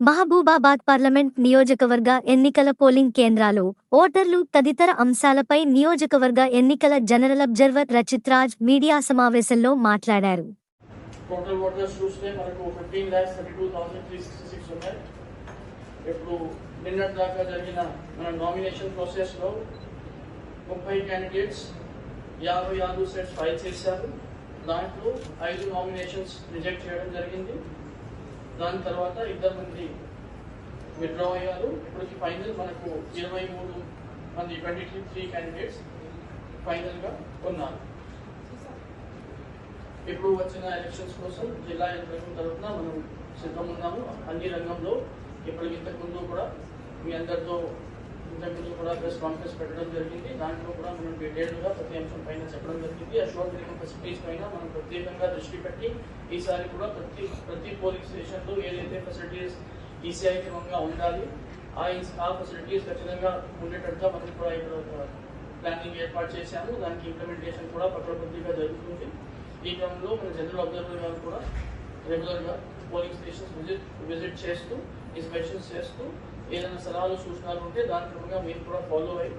Mahabubabad parliament నియోజకవర్గ ఎన్నికల polling కేంద్రాలు, ఓటర్లు తదితర అంశాలపై నియోజకవర్గ ఎన్నికల general observer Rachit Raj media సమావేశంలో మాట్లాడారు. టోటల్ ఓటర్స్ చూస్తే మనకు 15,32,366 ఉన్నాయి. ఇప్పుడు నిన్నటి దాకా జరిగిన మన నామినేషన్ ప్రాసెస్లో 30 క్యాండిడేట్స్ 56 సెట్స్ ఫైల్ చేశారు. దాంట్లో 5 నామినేషన్స్ రిజెక్ట్ చేయడం జరిగింది. దాని తర్వాత 2 మంది విత్డ్రా అయ్యారు. ఇప్పటికి ఫైనల్ మనకు 23 మంది 23 క్యాండిడేట్స్ ఫైనల్గా ఉన్నారు. ఇప్పుడు వచ్చిన ఎలక్షన్స్ కోసం జిల్లా యంత్రాంగం తరఫున మనం సిద్ధం ఉన్నాము. అన్ని రంగంలో ఇప్పటికి ఇంతకుముందు కూడా మీ అందరితో ప్రెస్ కాన్ఫరెన్స్ పెట్టడం జరిగింది. దాంట్లో కూడా మనం డీటెయిల్డ్గా ప్రతి అంశం పైన చెప్పడం జరిగింది. అశ్వాస ఫెసిలిటీస్ పైన మనం ప్రత్యేకంగా దృష్టి పెట్టి ఈసారి కూడా ప్రతి పోలింగ్ స్టేషన్లో ఏదైతే ఫెసిలిటీస్ ఈసీఐ క్రమంగా ఉండాలి ఆ ఫెసిలిటీస్ ఖచ్చితంగా ఉండేటట్టుగా మనం కూడా ఇక్కడ ప్లానింగ్ ఏర్పాటు చేశాము. దానికి ఇంప్లిమెంటేషన్ కూడా పకడ్బందీగా జరుగుతుంది. ఈ క్రమంలో మన జనరల్ అబ్జర్వర్ గారు కూడా రెగ్యులర్గా పోలింగ్ స్టేషన్స్ విజిట్ చేస్తూ ఇన్స్పెక్షన్స్ చేస్తూ ఏదైనా సలహాలు సూచనలు ఉంటే దాని క్రమంగా మేము కూడా ఫాలో అయ్యి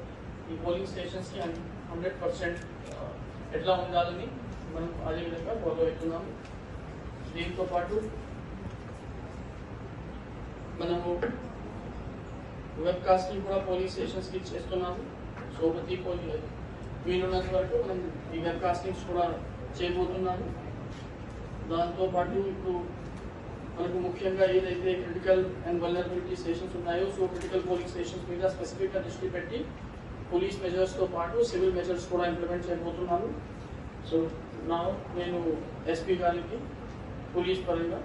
ఈ పోలింగ్ స్టేషన్స్కి 100% ఎట్లా ఉండాలని మనం అదేవిధంగా ఫాలో అవుతున్నాము. దీంతో పాటు మనము వెబ్ కాస్టింగ్ కూడా పోలింగ్ స్టేషన్స్కి చేస్తున్నాము. సో ప్రతి పోలింగ్ వీలున్నంత వరకు మనం ఈ వెబ్ కాస్టింగ్స్ కూడా చేయబోతున్నాము. దాంతోపాటు ఇప్పుడు మనకు ముఖ్యంగా ఏదైతే క్రిటికల్ అండ్ వల్నరబిలిటీ స్టేషన్స్ ఉన్నాయో సో క్రిటికల్ పోలింగ్ స్టేషన్స్ మీద స్పెసిఫిక్గా దృష్టి పెట్టి పోలీస్ మెజర్స్తో పాటు సివిల్ మెజర్స్ కూడా ఇంప్లిమెంట్ చేయబోతున్నాను. సో నేను ఎస్పీ గారికి పోలీస్ పరంగా